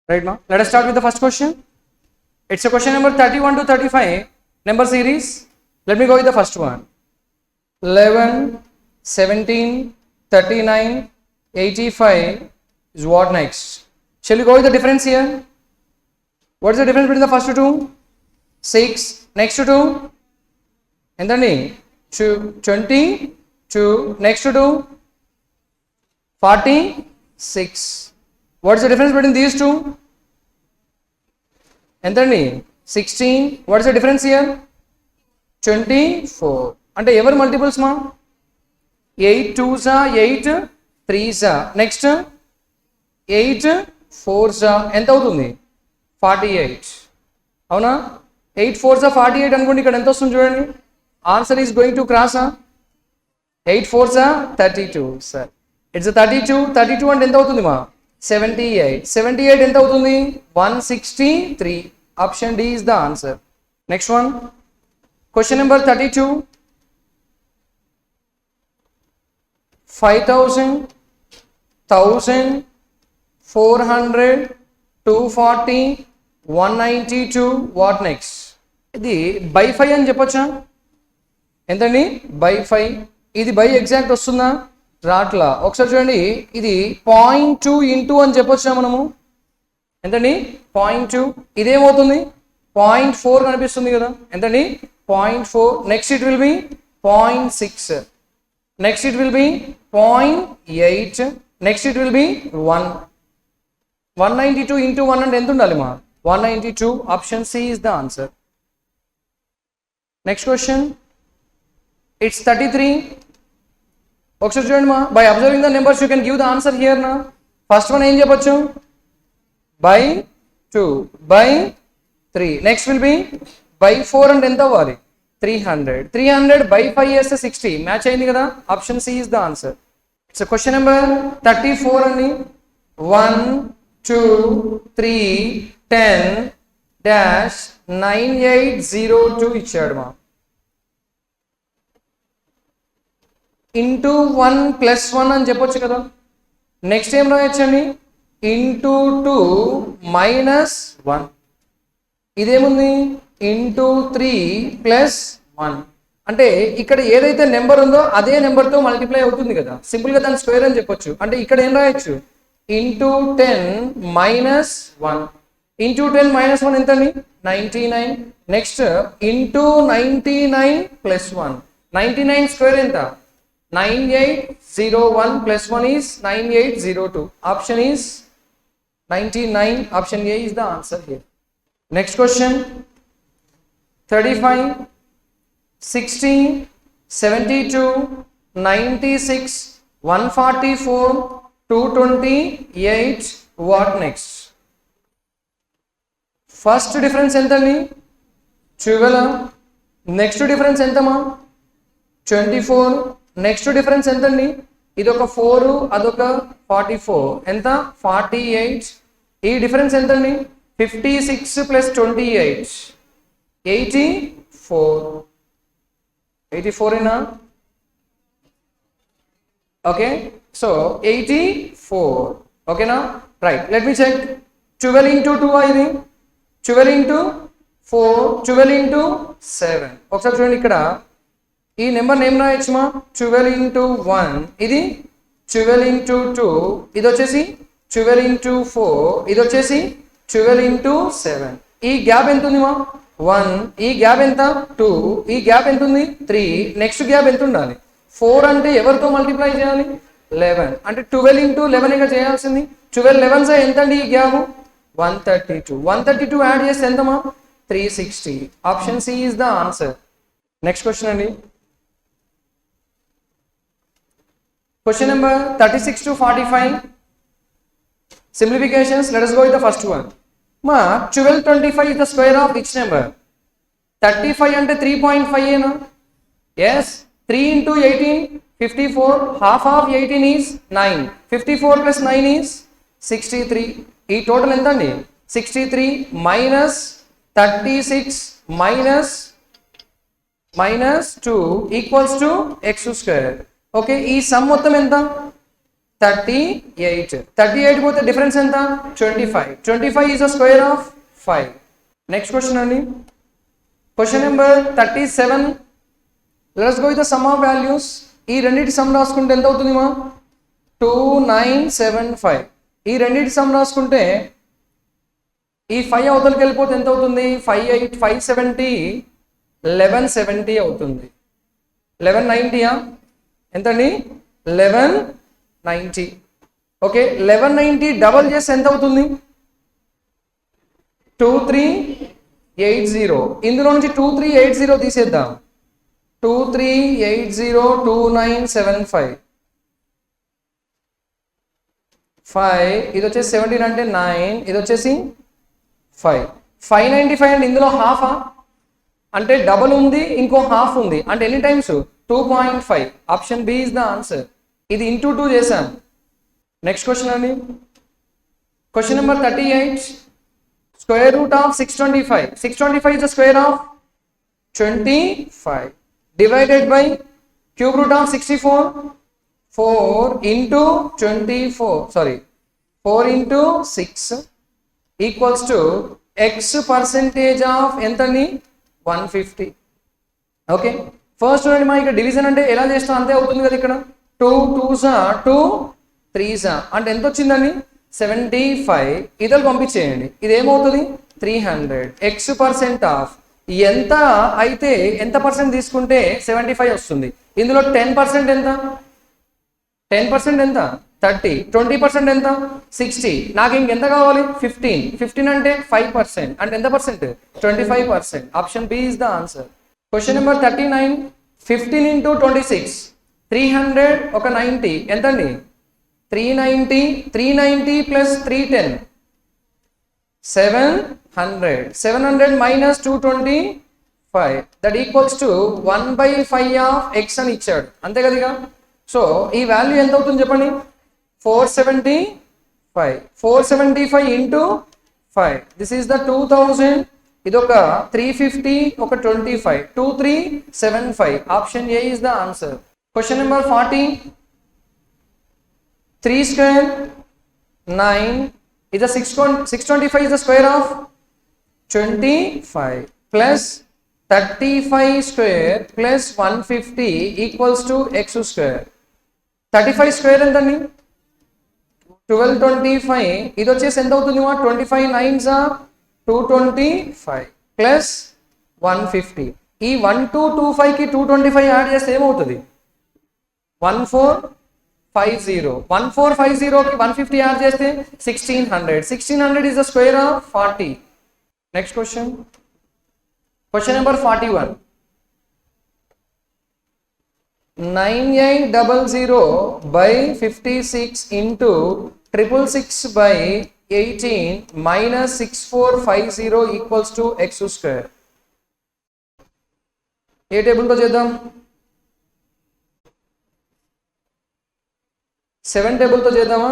Right now, let us start with the first question. It's a question number 31 to 35 number series. Let me go with the first one. 11, 17, 39, 85 is what next? Shall we go with the difference here? What is the difference between the first two? 6. Next to 2? And then 20. 2. Next to 2? 46. What is the difference between these two? And then 16. What is the difference here? 24. And ever multiples ma? 8 2s are 8 3s are. Next 8 4s are. ఎంత అవుతుంది 48. అవునా 8 4s are 48 అనుకోండి. ఇక్కడ ఎంత వస్తుంది చూడండి. Answer is going to cross 8 4s are 32 sir. It's 32 అంటే ఎంత అవుతుంది మా 78 ఎంత అవుతుంది 163. Option D is the answer. Next one question number 32. 5000, 1000, 400, 240, 192. What next? ఇది బై 5 అని చెప్పొచ్చా? ఎంతండి బై 5. ఇది బై ఎగ్జాక్ట్ వస్తుందా? రాట్లా. ఒకసారి చూడండి, ఇది 0.2 ఇంటూ అని చెప్పొచ్చా మనము? ఎంతండి 0.2. ఇదేమవుతుంది 0.4 కనిపిస్తుంది కదా. ఎంతండి 0.4. Next it will be 0.6. Next it will be 0.8. Next it will be 1. 192 into 1 అంటే ఎంత ఉండాలి మా 192. Option C is the answer. Next question it's 33. ఒకసారి చూడండి మా, by observing the numbers you can give the answer here నా. First one ఏం చెప్పొచ్చు? By 2, by 3. Next will be by 4 అంటే ఎంత అవ్వాలి 300 బై 5 చేస్తే 60. మ్యాచ్ అయింది కదా. Option C is the answer. It's question number 34 అండి. 1 2 3 10 డాష్ 9802 ఇచ్చాడు మా. ఇంటూ 1 ప్లస్ 1 అని చెప్పొచ్చు కదా. నెక్స్ట్ ఏం రాయొచ్చండి ఇంటూ 2 మైనస్ 1. ఇదేముంది ఇంటూ 3 ప్లస్ 1. అంటే ఇక్కడ ఏదైతే నెంబర్ ఉందో అదే నెంబర్తో మల్టిప్లై అవుతుంది కదా. సింపుల్గా దాని స్క్వేర్ అని చెప్పొచ్చు. అంటే ఇక్కడ ఏం రాయొచ్చు ఇంటూ 10 మైనస్ 1. ఇంటూ 10 మైనస్ 1 ఎంతండి 99. Next into 99 plus 1. 99 స్క్వేర్ ఎంత 9801 plus 1 is 9802. Option is 99. Option A is the answer here. Next question 35, 60, 72, 96, 144, 228. What next? First difference ఎంతండి 12. నెక్స్ట్ డిఫరెన్స్ ఎంతమా 24. నెక్స్ట్ డిఫరెన్స్ ఎంతండి? ఇది ఒక 4 అదొక 44 ఎంత 48. ఈ డిఫరెన్స్ ఎంతండి 56 ప్లస్ 28 84 ఏనా? Okay, so 84. ఓకేనా? Right, let me check. 12 into 2 ఇది 12 ఇంటూ 4 12 ఇంటూ 7. ఒకసారి చూడండి, ఇక్కడ ఈ నెంబర్ ఏం రాయొచ్చు మా 12 ఇంటూ 1. ఇది 12 ఇంటూ 2. ఇది వచ్చేసి 12 ఇంటూ 4. ఇది వచ్చేసి 12 ఇంటూ 7. ఈ గ్యాప్ ఎంత ఉంది మా 1. ఈ గ్యాప్ ఎంత 2. ఈ గ్యాప్ ఎంత ఉంది 3. నెక్స్ట్ గ్యాప్ ఎంత ఉండాలి 4. అంటే ఎవరితో మల్టిప్లై చేయాలి 11. అంటే 12 ఇంటూ 11 ఇక చేయాల్సింది. 12 11 ఎంత అండి ఈ గ్యాప్ 132. 132 యాడ్ చేస్తే ఎంతమా 360. Option C is the answer. Next question అండి, question number 36 to 45. Simplifications. Let us go with the first one. Ma 1225 is the square of which number? 35 ante 3.5 ena. Yes, 3 into 18 54. Half of 18 is 9. 54 plus 9 is 63. ఈ total ఎంత అండి 63 minus 36 minus 2 equals to x square. Okay, ఈ some మొత్తం ఎంత 38. 38 పోతే difference ఎంత? 25. 25 is the square of 5. Next question అండి, question number 37. Let's go with the sum of values. ఈ రెండింటి సమ్ రాసుకుంటే ఎంత అవుతుంది మా? 2975. ఈ రెండింటి సమ్ రాసుకుంటే ఈ 5 అవతలకి వెళ్ళిపోతే ఎంత అవుతుంది? 58, 570, 1170 అవుతుంది. 1190 ఎంతండి? 1190. ఓకే, 1190 డబల్ చేస్తే ఎంత అవుతుంది? 2380. ఇందులో నుంచి 2380 తీసేద్దాం. 2380, 2975, 5, ఇది వచ్చేసి 17 అంటే 9, ఇది వచ్చేసి 5. 595 అంటే ఇందులో హాఫా? అంటే డబల్ ఉంది, ఇంకో హాఫ్ ఉంది, అంటే ఎన్ని times? 2.5. Option B is the answer. ఇది ఇంటూ 2 చేశాం. నెక్స్ట్ క్వశ్చన్ అండి, question number 38. Square root of 625. 625 is the square of 25 divided by cube root of 64. 4 into 24, sorry, 4 into 6 equals to x percentage of ఎంతని? 150. Okay, first చూడండి మా, ఇక్కడ division అంటే ఎలా చేస్తాం అంతే అవుతుంది కదా. ఇక్కడ 2 2s 2 3s అంటే ఎంత వచ్చిందండి? 75. ఇదలు పంపించేయండి. ఇది ఏమవుతుంది? 300. ఎక్స్ పర్సెంట్ ఆఫ్ ఎంత అయితే ఎంత పర్సెంట్ తీసుకుంటే 75 వస్తుంది. ఇందులో 10% ఎంత? 10% ఎంత? 30. 20% ఎంత? 60. నాకు ఇంకెంత కావాలి? 15. 15 అంటే 5%, అంటే ఎంత percent? 25%. Option B is the answer. Question number 39. 15 into 26. 300 ఒక 90 ఎంతండి? 390. 390 plus 310, 700. 700 minus 225, that equals to 1/5 of x అని ఇచ్చాడు, అంతే కదా. సో ఈ వాల్యూ ఎంత అవుతుంది చెప్పండి? 475. 475 into 5, దిస్ ఈస్ ద 2000. ఇది ఒక 350, ఒక 25, 2375. Option A is the answer. Question number 40. 3 square 9 is the 625 is the square of 25 plus 35 square plus 150 equals to x square. 35 square ఎంతండి? 1225. ఇది వచ్చేసి ఎంత అవుతుంది? 25 9s 225 plus 150. ఈ 1225 కి 225 యాడ్ చేస్తే ఏమవుతుంది? 1450. 1450 కి 150 యాడ్ చేస్తే 1600. 1600 is the square of 40. Next question. Question number 41. 9800 by 56 into 666 by 18 minus 6450 equals to x square. A table తో చేద్దాం? 7 టేబుల్ తో చేద్దామా?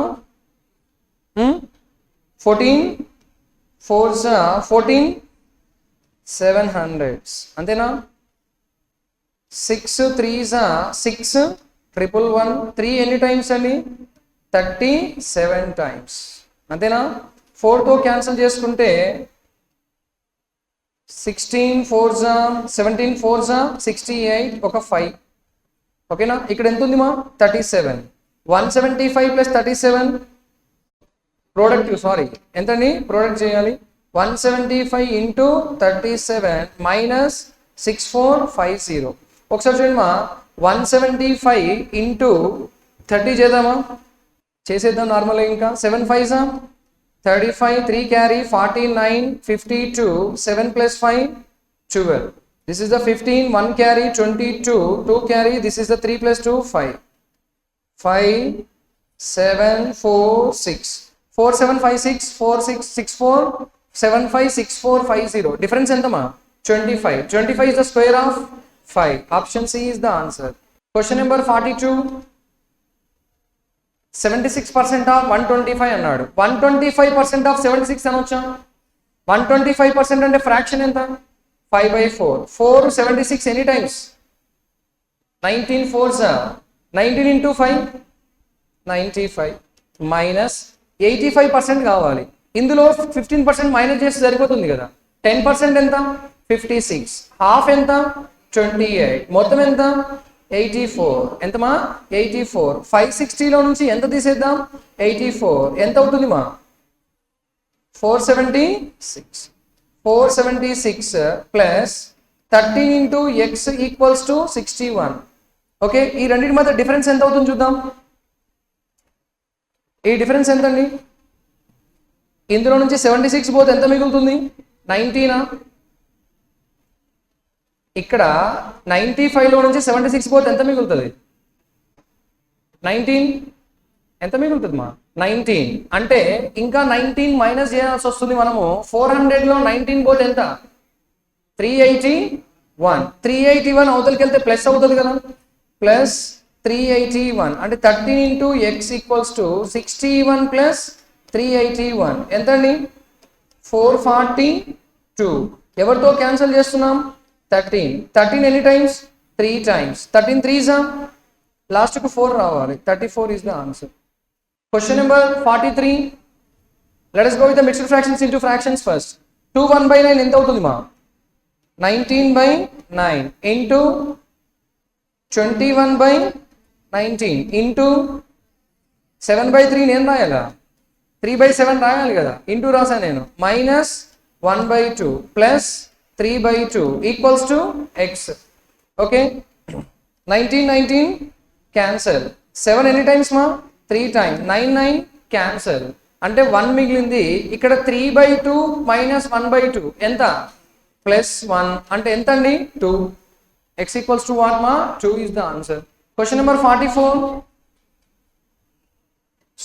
14 4s 14 700 అంతేనా? 6 3s 6 111. 3 ఎన్ని టైమ్స్ అండి? 37 టైమ్స్ అంతేనా? 4 తో క్యాన్సిల్ చేసుకుంటే 16 4s 17 4s 68, ఒక 5. ఓకేనా? ఇక్కడ ఎంత ఉంది మా? 37. 175 plus 37 ప్రోడక్ట్, సారీ ఎంతండి? ప్రోడక్ట్ చేయాలి. 175 into 37 minus 6450. ఒకసారి చూడండి మా, 175 into 30 చేద్దామా? చేసేద్దాం నార్మల్గా. ఇంకా 7 5s 35, 3 carry 49, 52, 7 plus 5 12. This is the 15, 1 carry 22, 2 carry, this is the 3 plus 2 5. 5 7 4 6 4 7 5 6 4 6 6 4 7 5 6 4 5 0. Difference entama? 25. 25 is the square of 5. Option C is the answer. Question number 42. 76% of 125 అన్నాడు. 125% of 76 అనొచ్చా? 125% అంటే ఫ్రాక్షన్ ఎంత? 5/4. 4 76 any times? 19 4s 19 into 5 95 minus 85% కావాలి. ఇందులో 15% minus చేస్తే సరిపోతుంది కదా. 10% ఎంత? 56. హాఫ్ ఎంత? 28. మొత్తం ఎంత? 84. ఎంతమా? 84. 560లో నుంచి ఎంత తీసేద్దాం? 84. ఎంత అవుతుంది మా? 476. 476 plus 13 into X equals to 61. Okay, ఈ రెండింటి మధ్య డిఫరెన్స్ ఎంత అవుతుంది చూద్దాం. ఈ డిఫరెన్స్ ఎంతండి? ఇందులో నుంచి 76 పోతే ఎంత మిగులుతుంది? 19. ఇక్కడ 95లో నుంచి 76 పోతే ఎంత మిగులుతుంది? 19. ఎంత మిగులుతుంది మా? 19. అంటే ఇంకా 19 మైనస్ చేయాల్సి వస్తుంది మనము. 400లో 19 పోతే ఎంత? 381. 381 అవతలకి వెళ్తే ప్లస్ అవుతుంది కదా. ప్లస్ 381 అంటే 13 into X equals to 61 plus 381 ఎంత అండి? 442. ఎవరితో క్యాన్సిల్ చేస్తున్నాం? 13. 13 ఎన్ని టైమ్స్? 3 టైమ్స్. 13 3s లాస్ట్కు 4 రావాలి. 34 is the answer. Question number 43. Let us go with the mixed fractions into fractions first. 2 1/9 ఎంత అవుతుంది మా? 19/9 into 21/19 into 7/3 నేను రాయాలా? 3/7 రాయాలి కదా. ఇంటూ రాసా నేను. Minus 1/2 plus 3/2 equals to X. Okay, 19 cancel. 7 ఎన్ని టైమ్స్ మా? 3 టైమ్స్. 9 క్యాన్సల్ అంటే 1 మిగిలింది. ఇక్కడ 3/2 మైనస్ 1/2 ఎంత? +1 అంటే ఎంత అండి? 2. X equals to what ma? 2 is the answer. Question number 44.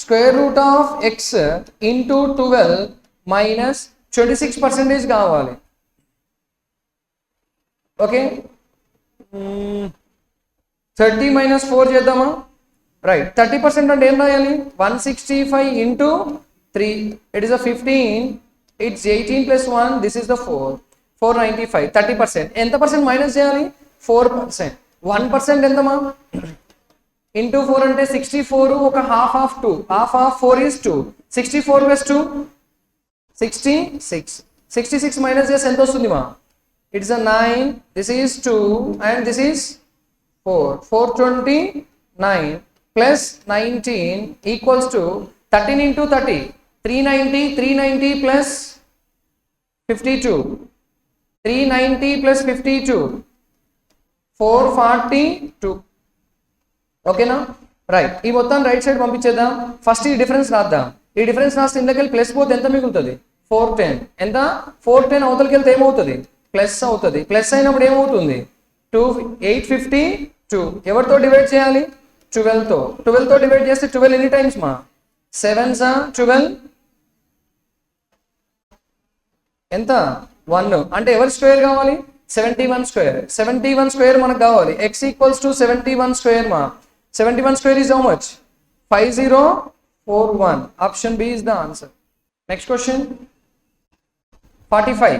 Square root of x into 12 minus 26% కావాలి. ఓకే, 30 minus 4 చేద్దామా? రైట్. 30% అంటే ఏం రాయాలి? 165 into 3. It is a 15. It's 18 plus 1. This is the 4. 495. 30%. ఎంత పర్సెంట్ మైనస్ చేయాలి? 4%. 1% ఎంతమా? ఇంటూ 4 అంటే 64. ఒక half of 2. Half of 4 is 2. 64 plus 2 66. 66 minus చేస్తే ఎంత వస్తుంది మా? It's a 9. This is 2 and this is 4. 429 plus 19 equals to 13 into 30. 390. 390 plus 52. 390 plus 52. 442. ఓకేనా? Right. ఈ మొత్తం రైట్ సైడ్ పంపించేద్దాం. ఫస్ట్ ఈ డిఫరెన్స్ రాద్దాం. ఈ డిఫరెన్స్ రాస్తే ఇందుకెళ్ళి ప్లస్ పోతే ఎంత మిగులుతుంది? 410. ఎంత? 410 అవతలకి వెళ్తే ఏమవుతుంది? ప్లస్ అవుతుంది. ప్లస్ అయినప్పుడు ఏమవుతుంది? 852. ఎవరితో డివైడ్ చేయాలి? 12తో. 12తో డివైడ్ చేస్తే 12 ఎన్ని టైమ్స్ మా? 7s 12 ఎంత? 1. అంటే ఎవరి స్క్వేర్ కావాలి? 71 స్క్వేర్. 71 స్క్వేర్ మనకు కావాలి. x ఈక్వల్స్ టు 71 స్క్వేర్ మా. 71 square is how much? 5041. Option B is the answer. Next question. 45.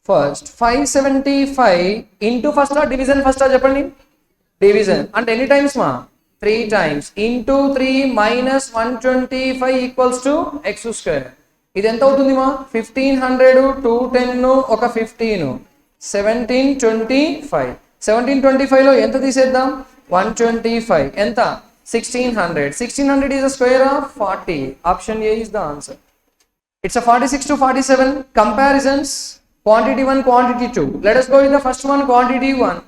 First 575 into first division first చెప్పండి. Division అంటే ఎన్ని టైమ్స్ మా? 3 times. Into 3 minus 125 equals to x square. ఇది ఎంత అవుతుంది మా? 1500 210 ఒక 15 1725. 1725లో ఎంత తీసేద్దాం? 125 ఎంత? 1600. 1600 is a square of 40. Option A is the answer. It's a 46 to 47 comparisons. Quantity 1, quantity 2. Let us go with the first one, quantity 1.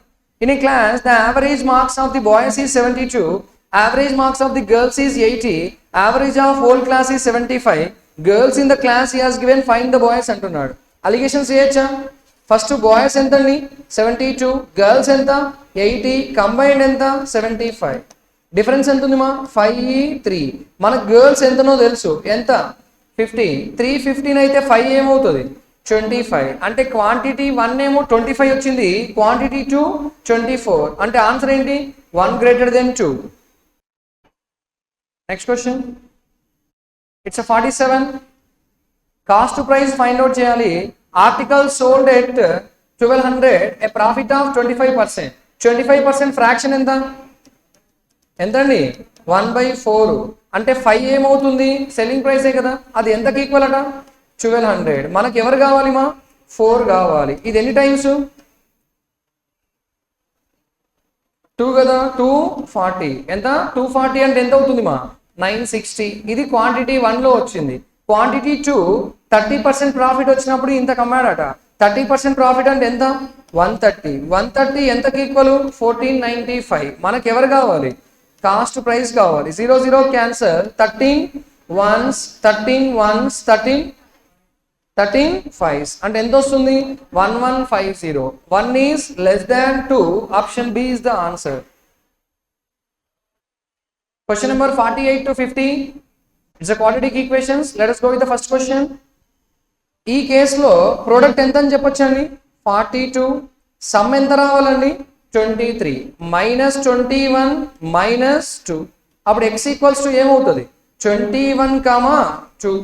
In a class, the average marks of the boys is 72, average marks of the girls is 80, average of whole class is 75. Girls in the class he has given, find the boys అంటున్నాడు. Allegations చేయొచ్చా? First boys ఎంత అండి? 72. Girls ఎంత? 80. Combined ఎంత? 75. Difference ఎంత ఉంది మా? 5 3. మనకు గర్ల్స్ ఎంతనో తెలుసు. ఎంత? 15. 315 అయితే 5 ఏమవుతుంది? 25. అంటే క్వాంటిటీ 1 ఏమో 25 వచ్చింది, క్వాంటిటీ 2 24. అంటే ఆన్సర్ ఏంటి? 1 greater than 2. Next question. It's 47. Cost price find out చేయాలి. Article sold at 1200, a profit of 25%. 25% fraction ఎంత? ఎంతండి 1/4 అంటే 5 ఏమవుతుంది సెల్లింగ్ ప్రైసే కదా, అది ఎంతకి ఈక్వల్ అట 1200. మనకి ఎవరు కావాలి మా 4 కావాలి. ఇది ఎన్ని టైమ్స్ 2 కదా 240. ఎంత 240 అంటే ఎంత అవుతుంది మా 960. ఇది క్వాంటిటీ 1 లో వచ్చింది. క్వాంటిటీ 2 30% ప్రాఫిట్ వచ్చినప్పుడు ఇంత కమ్మాడట. 30% ప్రాఫిట్ అంటే ఎంత 130 ఎంతకి ఈక్వల్ 1495. మనకి ఎవరు కావాలి కాస్ట్ ప్రైస్ కావాలి. 0 క్యాన్సర్ 13 1s 13 5s అంటే ఎంత వస్తుంది 1150. 1 is less than 2. Option B is the answer. Question number 48 to 50. It's a quadratic equations. Let us go with the first question. ఈ కేసులో ప్రోడక్ట్ ఎంత అని చెప్పొచ్చండి 42. సమ్ ఎంత రావాలండి 23 మైనస్ 21 మైనస్ 2. అప్పుడు x ఈక్వల్స్ టు ఏమవుతుంది 21, 2.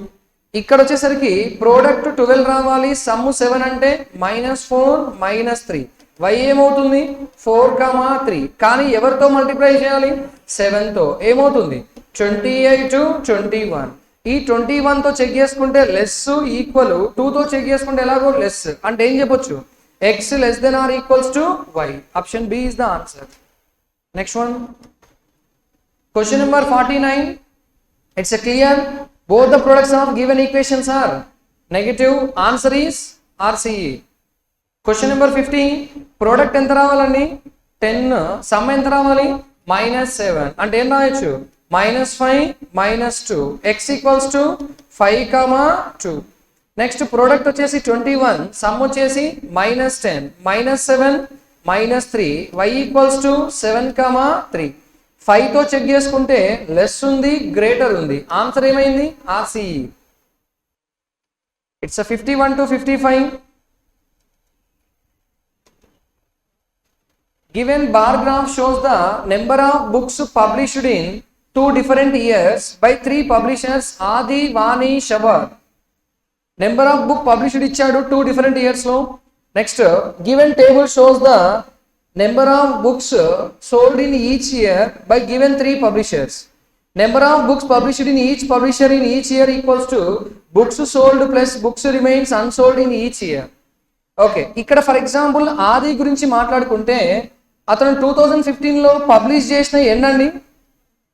ఇక్కడ వచ్చేసరికి ప్రోడక్ట్ 12 రావాలి, సమ్ 7 అంటే -4 -3. y ఏమవుతుంది 4, 3. కానీ ఎవరితో మల్టిప్లై చేయాలి 7తో. ఏమవుతుంది 28 21. ఈ 21 తో చెక్ చేసుకుంటే లెస్ ఈక్వల్, 2 తో చెక్ చేసుకుంటే ఎలాగో లెస్ అంటే ఏం చెప్పొచ్చు x less than or equals to y. Option B is the answer. Next one. Question number 49. It's a clear. Both the products of given equations are negative. Answer is RCE. Question number 50. Product ఎంత రావాలండి 10. Some ఎంత రావాలి -7 అంటే ఏం రాయొచ్చు -5 -2. x equals to 5, 2. Next product వచ్చేసి 21, some వచ్చేసి -10 -7 -3. y equals to 7, 3. 5 తో చెక్ చేసుకుంటే లెస్ ఉంది గ్రేటర్ ఉంది. ఆన్సర్ ఏమైంది RCE. It's 51 to 55. Given bar graph shows the number of books published in 2 different years by 3 publishers Adi, Vani, Shabad. Number of book published ఇచ్చాడు 2 different years లో. Next given table shows the number of books sold in each year by given 3 publishers. Number of books published in each publisher in each year equals to books sold plus books remains unsold in each year. Okay, ఇక్కడ for example ఆది గురించి మాట్లాడుకుంటే అతను 2015 లో publish చేసిన ఎన్నండి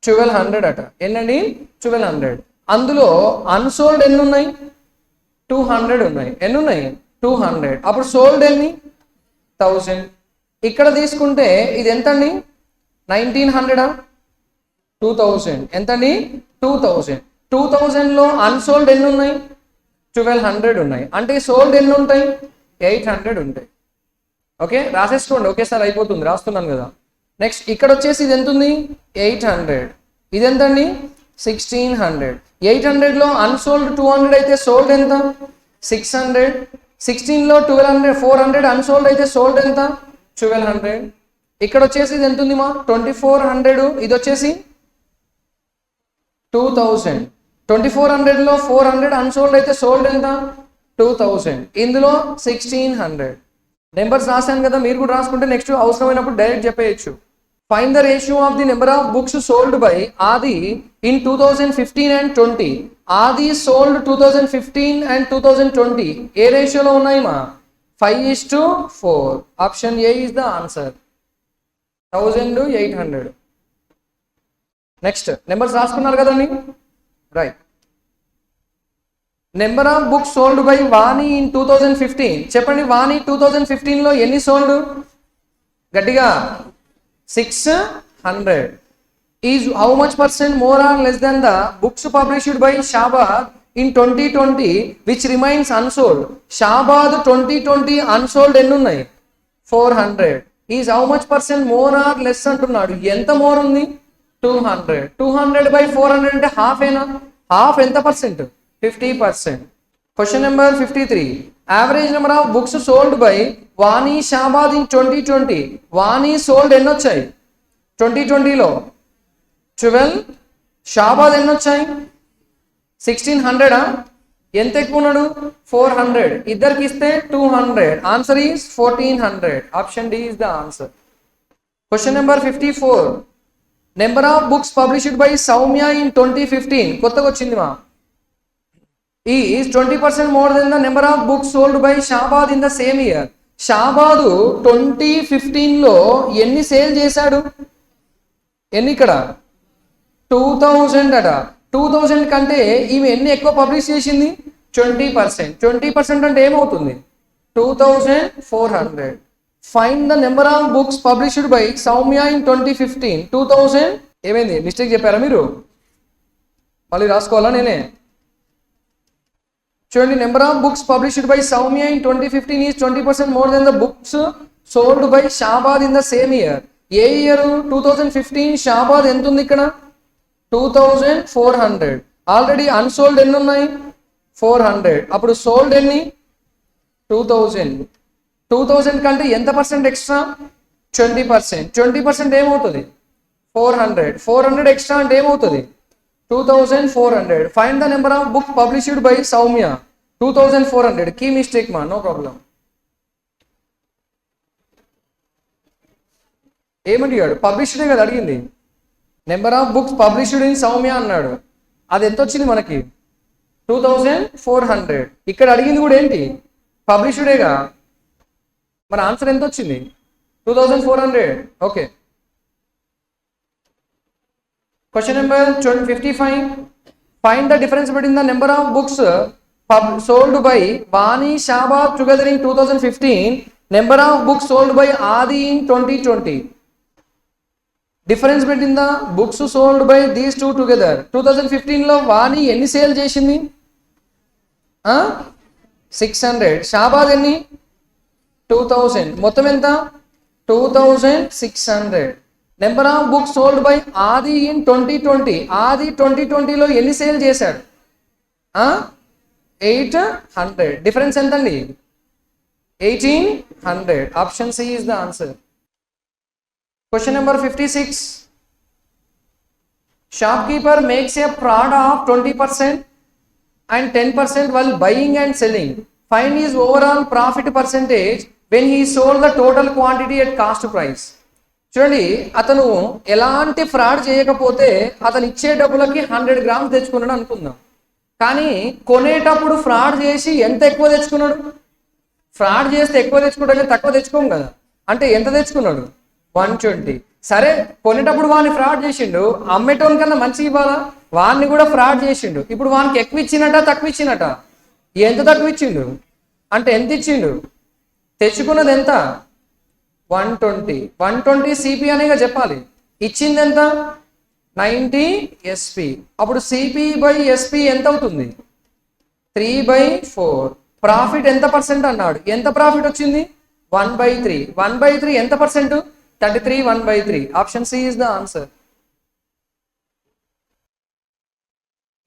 1200 అట. ఎన్నండి 1200. అందులో unsold ఎన్ని ఉన్నాయి 200 ఉన్నాయి. ఎన్ని ఉన్నాయి 200. అప్పుడు సోల్డ్ ఎన్ని 1000. ఇక్కడ తీసుకుంటే ఇది ఎంతండి 1900, 2000. ఎంతండి 2000. 2000 లో అన్సోల్డ్ ఎన్ని ఉన్నాయి 1200 ఉన్నాయి. అంటే సోల్డ్ ఎన్ని ఉంటాయి 800 ఉంటాయి. ఓకే, రాసేసుకోండి ఒకేసారి అయిపోతుంది, రాస్తున్నాను కదా. నెక్స్ట్ ఇక్కడ వచ్చేసి ఇది ఎంత ఉంది 800. ఇది ఎంతండి 1600. 800 లో అన్సోల్డ్ 200 అయితే సోల్డ్ ఎంత 600. 16 లో 1200 400 అన్సోల్డ్ అయితే సోల్డ్ ఎంత 1200. ఇక్కడ వచ్చేసి ఇది ఎంత ఉంది మా 2400. ఇది వచ్చేసి 2000. 2400 లో 400 అన్సోల్డ్ అయితే సోల్డ్ ఎంత 2000. ఇందులో 1600. నెంబర్స్ రాశాను కదా, మీరు కూడా రాసుకుంటే నెక్స్ట్ అవసరమైనప్పుడు direct చెప్పేయచ్చు. Find the ratio of the number of books sold by Adi in 2015 and 20. Adi sold 2015 and 2020. ఏ రేషియోలో ఉన్నాయి మా 5:4. Option A is the answer. 1800. Next numbers రాసుకున్నారు కదండి, right. Number of books sold by Vani in 2015. చెప్పండి వాణి 2015 లో ఎన్ని sold గట్టిగా 600. Is how much percent more or less than the books published by Shabad in 2020 which remains unsold? Shabad 2020 unsold ఎన్ని ఉన్నాయి 400. Is how much percent more or less అంటున్నాడు. ఎంత more ఉంది 200. 200 by 400 అంటే హాఫ్ ఏనా. హాఫ్ ఎంత percent 50%. Question number 53. Average number of books sold by Vani Shabad in 2020. Vani sold ఎన్ని వచ్చాయి 2020లో 12. షాబాద్ ఎన్ని వచ్చాయి 1600. ఎంత ఎక్కువ ఉన్నాడు 400. ఇద్దరికి ఇస్తే 200. Answer is 1400. Option D is the answer. Question number 54. Number of books published by Soumya in 2015 కొత్తగా వచ్చింది మా is 20% more than the number of books sold by Shahbad in the same year. Shahbad 2015లో ఎన్ని సేల్ చేశాడు? ఎన్ని ఇక్కడ 2000 అట. 2000 కంటే ఈమె ఎన్ని ఎక్కువ పబ్లిష్ చేసింది? 20%. 20% అంటే ఏమవుతుంది? 2400. Find the number of books published by Soumya in 2015. 2000 ఏమైంది? మిస్టేక్ చెప్పారా మీరు? మళ్ళీ రాసుకోవాలా నేనే? చూడండి, number of books published by Soumya in 2015 is 20% more than the books sold by Shahbad in the same year. A year? 2015. Shabad ఎంత ఉంది ఇక్కడ? 2400. ఆల్రెడీ అన్సోల్డ్ ఎన్ని ఉన్నాయి? 400. అప్పుడు సోల్డ్ ఎన్ని? 2000. 2000 కంటే ఎంత పర్సెంట్ ఎక్స్ట్రా? 20%. 20% ఏమవుతుంది? 400. 400 ఎక్స్ట్రా అంటే ఏమవుతుంది? 2400. Find the number of book published by Soumya. 2400. Key mistake మా, నో ప్రాబ్లం. ఏమడిగాడు? పబ్లిష్డే కదా అడిగింది. Number of books published in Soumya అన్నాడు. అది ఎంత వచ్చింది మనకి? 2400. ఇక్కడ అడిగింది కూడా ఏంటి? పబ్లిష్డేగా. మన ఆన్సర్ ఎంత వచ్చింది? 2400. Okay. Question number 55. Find the difference between the number of books sold by Vani Shahbad together in 2015, number of books sold by Aadi in 2020. Difference between the books sold by these two together. 2015లో వాణి ఎన్ని sale చేసింది? 600. షాబాద్ ఎన్ని? 2000. మొత్తం ఎంత? 2600. Number of books sold by Aadi in 2020. ఆది 2020లో ఎన్ని sale చేశాడు? 800. Difference ఎంత అండి? 1800. Option C is the answer. Question number 56. Shopkeeper makes a fraud of 20% and 10% while buying and selling. Find his overall profit percentage when he sold the total quantity at cost price. చూడండి, అతను ఎలాంటి fraud చేయకపోతే అతను ఇచ్చే డబ్బులకి 100 grams తెచ్చుకున్నాడు అనుకుందాం. కానీ కొనేటప్పుడు ఫ్రాడ్ చేసి ఎంత ఎక్కువ తెచ్చుకున్నాడు? ఫ్రాడ్ చేస్తే ఎక్కువ తెచ్చుకుంటే తక్కువ తెచ్చుకోం కదా. అంటే ఎంత తెచ్చుకున్నాడు? 120. సరే, కొనేటప్పుడు వాడిని ఫ్రాడ్ చేసిండు, అమ్మేటోని కన్నా మంచిగా ఇవ్వాలా? వాడిని కూడా ఫ్రాడ్ చేసిండు. ఇప్పుడు వానికి ఎక్కువ ఇచ్చినట తక్కువ ఇచ్చినట? ఎంత తక్కువ ఇచ్చిండు? అంటే ఎంత ఇచ్చిండు? తెచ్చుకున్నది ఎంత? 120. 120 సిపి అనేగా చెప్పాలి. ఇచ్చింది ఎంత? 90 ఎస్పి. అప్పుడు సిపి బై ఎస్పి ఎంత అవుతుంది? 3/4. ప్రాఫిట్ ఎంత పర్సెంట్ అన్నాడు? ఎంత ప్రాఫిట్ వచ్చింది? 1/3. 1/3 ఎంత percent? 33. 1/3. Option C is the answer.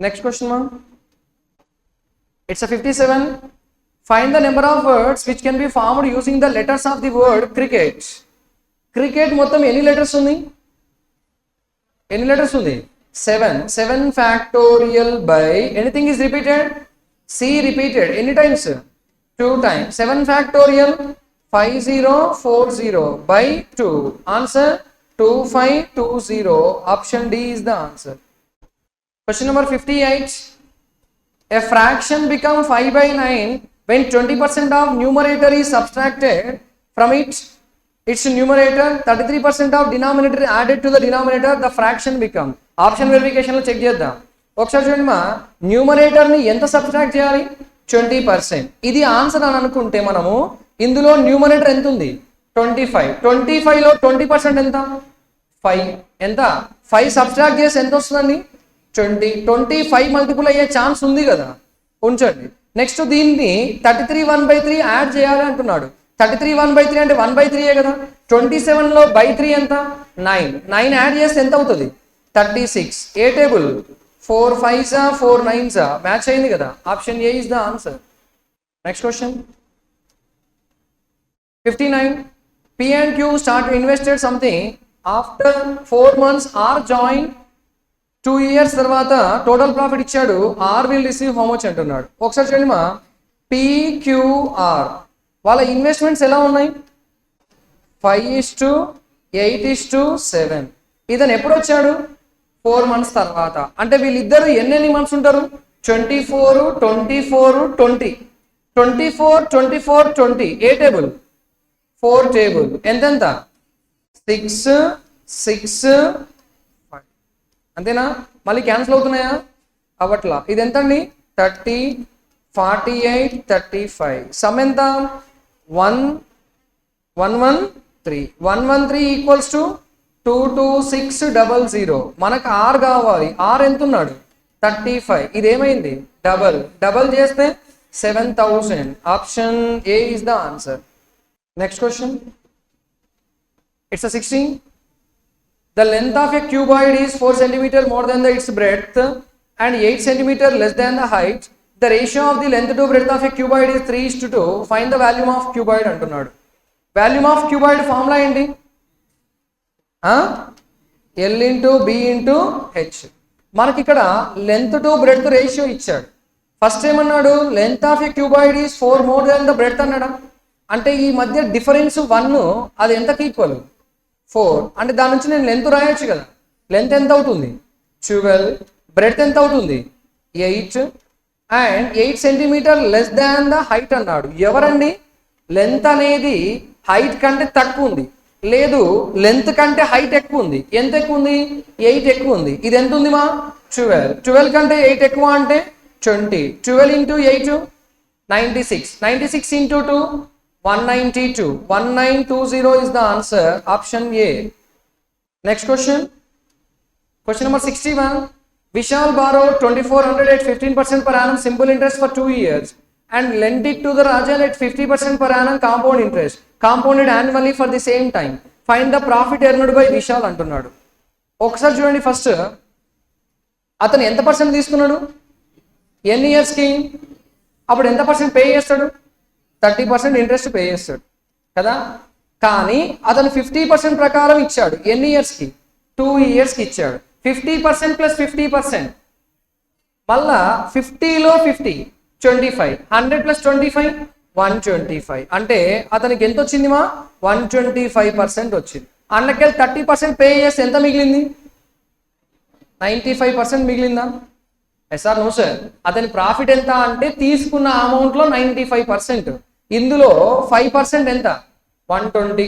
Next question మా, it's 57. Find the number of words which can be formed using the letters of the word cricket. Cricket మొత్తం ఎన్ని లెటర్స్ ఉంది? ఎన్ని లెటర్స్ ఉంది? 7. 7 factorial by anything is repeated? C repeated. Any times? 2 times. 7 factorial 5040 by 2. Answer 2520. Option D is the answer. Question number 58. A fraction becomes 5/9 when 20% of numerator is subtracted from its numerator, 33% of denominator added to the denominator, the fraction become. Option వెరిఫికేషన్లో check చేద్దాం. ఒకసారి చూడండి మా, న్యూమరేటర్ని ఎంత subtract చేయాలి? 20%. ఇది answer అని అనుకుంటే మనము ఇందులో న్యూమరేటర్ ఎంత ఉంది? 25. 25లో 20% ఎంత? 5. ఎంత? 5 సబ్ట్రాక్ట్ చేసి ఎంత వస్తుందండి? 20. 25 మల్టిపుల్ అయ్యే ఛాన్స్ ఉంది కదా, ఉంచండి. నెక్స్ట్ దీన్ని 33 1/3 యాడ్ చేయాలి అంటున్నాడు. 33 1/3 అంటే 1/3 కదా. 27లో by 3 ఎంత? 9. 9 యాడ్ చేస్తే ఎంత అవుతుంది? 36. ఏ టేబుల్? 4 5s 4 9s మ్యాచ్ అయింది కదా. Option A is the answer. Next question 59. P and Q start to invested something after 4 months R join 2 years తర్వాత టోటల్ ప్రాఫిట్ ఇచ్చాడు. R will receive how much అంటున్నాడు. ఒకసారి చూడండి మా, పిక్యూఆర్ వాళ్ళ investments ఎలా ఉన్నాయి? 5:8:7. ఇతను ఎప్పుడు వచ్చాడు 4 months తర్వాత. అంటే వీళ్ళిద్దరు ఎన్ని మంత్స్ ఉంటారు 24 24 20 24 24 20 ఏ టేబుల్ 4 టేబుల్ ఎంతెంత 6 6 5 అంతేనా మళ్ళీ క్యాన్సిల్ అవుతున్నాయా అవట్లా ఇది ఎంత అండి 30 48 35 సమ్ ఎంత 113 113 ఈక్వల్స్ టు 22600 మనకు R కావాలి R ఎంత ఉన్నాడు 35 ఇదేమైంది డబల్ చేస్తే 7000 option A is the answer next question it's a 16 the length of a cuboid is 4 cm more than its breadth and 8 cm less than the height the ratio of the length to breadth of a cuboid is 3:2 find the volume of cuboid అంటున్నాడు volume of cuboid formula ఏంటి L into B into H మనకి ఇక్కడ length to breadth ratio ఇచ్చాడు first ఏమన్నాడు length of A cuboid is 4 more than the breadth అన్నాడా అంటే ఈ మధ్య డిఫరెన్స్ 1 అది ఎంతకి ఈక్వల్ 4 అంటే దాని నుంచి నేను లెంత్ రాయొచ్చు కదా లెంత్ ఎంత అవుతుంది 12 బ్రెడ్త్ ఎంత అవుతుంది 8 and 8 centimetre less than the height అన్నాడు ఎవరండి లెంత్ అనేది హైట్ కంటే తక్కువ ఉంది లేదు లెంత్ కంటే హైట్ ఎక్కువ ఉంది ఎంత ఎక్కువ ఉంది 8 ఎక్కువ ఉంది ఇది ఎంత ఉంది మా 12 కంటే 8 ఎక్కువ అంటే 20 12 into 8 96 into 2 192 1920 is the answer option A next question number 61 Vishal borrowed 2400 at 15% per annum simple interest for 2 years and lent it to the Rajan at 50% per annum compound interest compounded annually for the same time find the profit earned by Vishal అంటున్నాడు ఒకసారి చూడండి first అతను ఎంత percent తీసుకున్నాడు ఎన్ని years కి అప్పుడు ఎంత పర్సెంట్ పే చేస్తాడు 30% ఇంట్రెస్ట్ పే చేస్తాడు కదా కానీ అతను 50% ప్రకారం ఇచ్చాడు ఎన్ని ఇయర్స్ కి 2 years కి ఇచ్చాడు 50% ప్లస్ 50% మళ్ళా 50 లో 50 25 100 ప్లస్ 25 125 అంటే అతనికి ఎంత వచ్చింది మా 125% వచ్చింది అందుకే 30% పే చేస్తే ఎంత మిగిలింది 95% మిగిలిందా ఎస్ఆర్ నో సార్ అతని ప్రాఫిట్ ఎంత అంటే తీసుకున్న అమౌంట్ లో 95% ఇందులో 5% ఎంత 120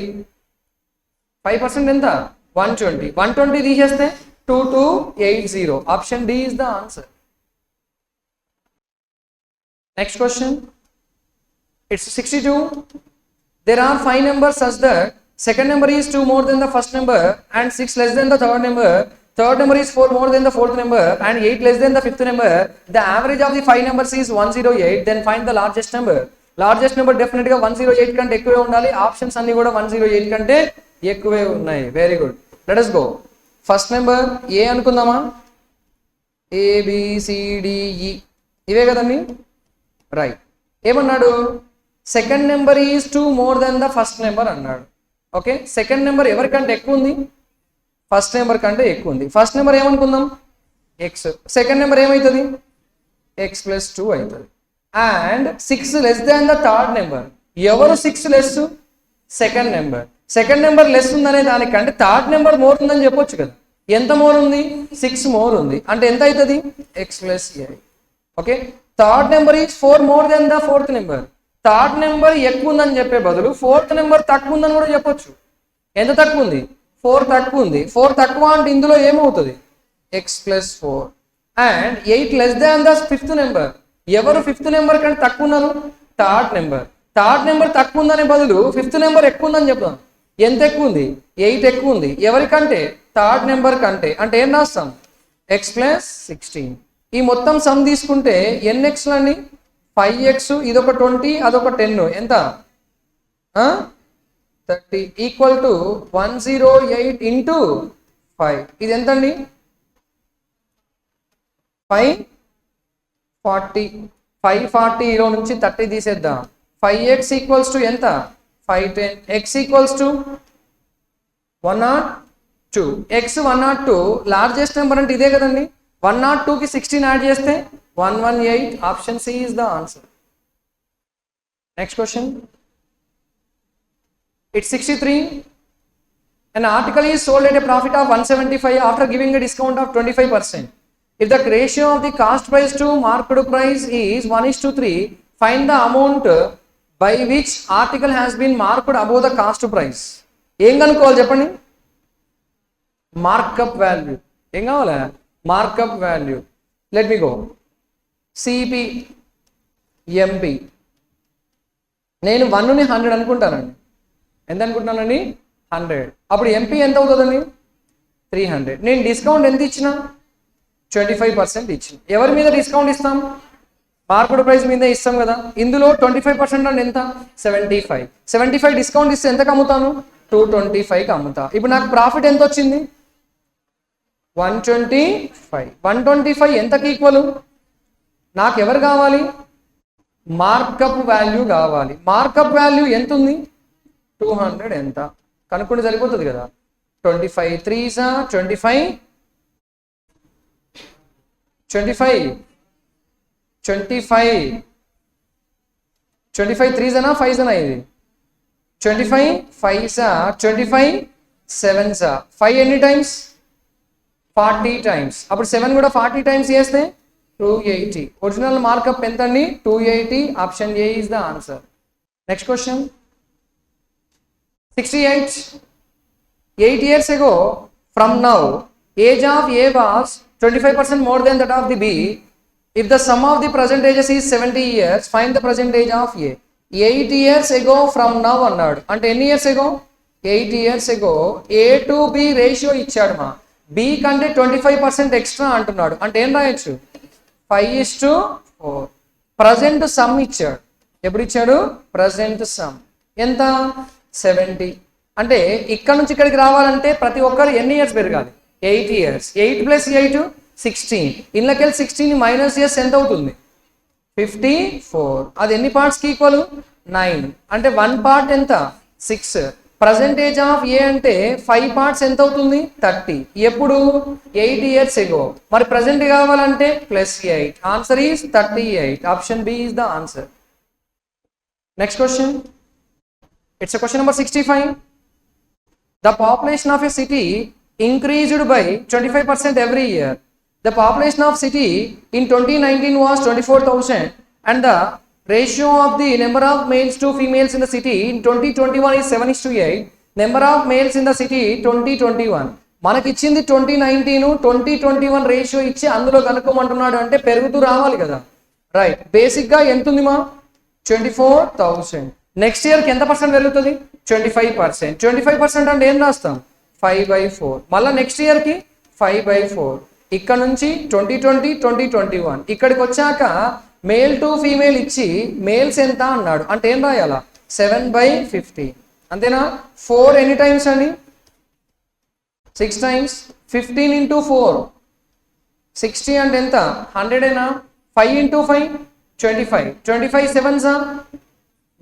5% ఎంత 120 తీసేస్తే 2280 option D is the answer next question it's 62 there are 5 numbers such that second number is 2 more than the first number and 6 less than the third number is 4 more than the fourth number and 8 less than the fifth number the average of the 5 numbers is 108 then find the largest number definitely గా 108 కంటే ఎక్కువే ఉండాలి options అన్ని కూడా 108 కంటే ఎక్కువే ఉన్నాయి very good let us go first number A అనుకుందామా ABCDE ఇవే కదండి రైట్ ఏమన్నాడు second number is 2 more than the first number అన్నాడు ఓకే సెకండ్ నెంబర్ ఎవరికంటే ఎక్కువ ఉంది ఫస్ట్ నెంబర్ కంటే ఎక్కువ ఉంది ఫస్ట్ నెంబర్ ఏమనుకుందాం ఎక్స్ సెకండ్ నెంబర్ ఏమవుతుంది ఎక్స్ ప్లస్ 2 అవుతుంది and 6 less than the third number ఎవరు 6 లెస్ సెకండ్ నెంబర్ లెస్ ఉందనే దానికంటే థర్డ్ నెంబర్ మోర్ ఉందని చెప్పొచ్చు కదా ఎంత మోర్ ఉంది 6 మోర్ ఉంది అంటే ఎంత అవుతుంది X plus A okay third number is 4 more than the fourth number third number ఎక్కువ ఉందని చెప్పే బదులు ఫోర్త్ నెంబర్ తక్కువ ఉందని కూడా చెప్పొచ్చు ఎంత తక్కువ ఉంది 4 తక్కువ ఉంది 4 తక్కువ అంటే ఇందులో ఏమవుతుంది X plus 4 and 8 less than the fifth number ఎవరు ఫిఫ్త్ నెంబర్ కంటే తక్కువ ఉన్నారు థర్డ్ నెంబర్ తక్కువ ఉందనే బదులు ఫిఫ్త్ నెంబర్ ఎక్కువ ఉందని చెప్తాం ఎంత ఎక్కువ ఉంది 8 ఎక్కువ ఉంది ఎవరికంటే థర్డ్ నెంబర్ కంటే అంటే ఏం రాస్తాం ఎక్స్ ప్లస్ 16 ఈ మొత్తం సమ్ తీసుకుంటే ఎన్ని ఎక్స్లు అండి 5x ఇదొక 20 అదొక 10 ఎంత 30 ఈక్వల్ టు 108 ఇంటూ 5 ఇది ఎంత అండి 540 లో నుంచి 30 తీసేద్దాం 5x ఈక్వల్స్ టు ఎంత 510 x equals to 102 x 102 largest number అంటే ఇదే కదండి 102 కి 16 యాడ్ చేస్తే 118 option C is the answer. Next question. It's 63. A an article is sold at a profit of 175 after giving a discount of 25%. If the ratio of the cost price to market price is 1:3, find the amount by which article has been marked above the cost price. ఏం కనుక్కోవాలి చెప్పండి? Markup value. ఏం కావాలా? Markup value. Let me go. CP MP. నేను 1ని 100 అనుకుంటానండి. ఎంత అనుకుంటున్నానండి? 100. అప్పుడు ఎంపీ ఎంత అవుతుందండి? 300. నేను డిస్కౌంట్ ఎంత ఇచ్చిన? 25% ఇచ్చిన. ఎవరి మీద డిస్కౌంట్ ఇస్తాం? మార్కెట్ ప్రైస్ మీద ఇస్తాం కదా. ఇందులో 25% అంటే ఎంత? 75. 75 డిస్కౌంట్ ఇస్తే ఎంతకు అమ్ముతాను? 225కి అమ్ముతా. ఇప్పుడు నాకు ప్రాఫిట్ ఎంత వచ్చింది? 125. 125 ఎంతకి ఈక్వల్? నాకు ఎవరు కావాలి? మార్కప్ వాల్యూ కావాలి. మార్కప్ వాల్యూ ఎంత ఉంది? 200. ఎంత కనుక్కుంటే సరిపోతుంది కదా. 25 3s 25 25 25 25 3s 5s ఇది 25 5s 25 7s 5 ఎన్ని టైమ్స్? 40 టైమ్స్. అప్పుడు 7 కూడా 40 టైమ్స్ చేస్తే 280. ఒరిజినల్ మార్కప్ ఎంత అండి? 280. Option A is the answer. Next question 68. 8 years ago from now, age of A was 25% more than that of the B. If the sum of the present ages is 70 years, find the present age of A. 8 years ago from now అన్నాడు. అంటే ఎన్ని years ago? 8 years ago A to B ratio ఇచ్చాడు. మా B కంటే 25% extra అంటున్నాడు. అంటే ఏం రాయొచ్చు? 5:4. ప్రజెంట్ సమ్ ఇచ్చాడు. ఎప్పుడు ఇచ్చాడు? ప్రజెంట్ సమ్ ఎంత? 70. అంటే ఇక్కడ నుంచి ఇక్కడికి రావాలంటే ప్రతి ఒక్కరు ఎన్ని ఇయర్స్ పెరగాలి? 8 years. 8 + 8 16. ఇళ్ళకెళ్ళి 16 మైనస్ చేసి ఎంత అవుతుంది? 54. అది ఎన్ని పార్ట్స్కి ఈక్వల్? 9. అంటే 1 పార్ట్ ఎంత? 6. ప్రజెంట్ ఏజ్ ఆఫ్ ఏ అంటే 5 పార్ట్స్ ఎంత అవుతుంది? 30. ఎప్పుడు? 8 years ago. మరి ప్రజెంట్ కావాలంటే +8. Answer is 38. Option B is the answer. Next question. It's a question number 65. The population of a city increased by 25% every year. The population of city in 2019 was 24,000 and the ratio of the number of males to females in the city in 2021 is 7:8. Number of males in the city 2021. మనకి ఇచ్చింది 2019, 2021 ratio ఇచ్చి అందులో కనుక్కోమంటున్నాడు. అంటే పెరుగుతూ రావాలి కదా. Right. బేసిక్గా ఎంత ఉంది మా? 24,000. నెక్స్ట్ ఇయర్కి ఎంత పర్సెంట్ పెరుగుతుంది? 25%. 25% అంటే ఏం రాస్తాం? 5/4. మళ్ళీ నెక్స్ట్ ఇయర్కి 5/4. ఇక్కడ నుంచి 2020, 2021 ఇక్కడికి వచ్చాక మేల్ టు ఫీమేల్ ఇచ్చి మేల్స్ ఎంత అన్నాడు. అంటే ఏం రాయాలా? 7/50. అంతేనా? 4 ఎన్ని టైమ్స్ అండి? 6 టైమ్స్. 15 × 4 60 అంటే ఎంత? 100ఏనా? 5 × 5 25. 25 7s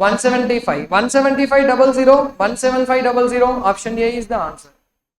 175. 175 00 17500. Option A is the answer.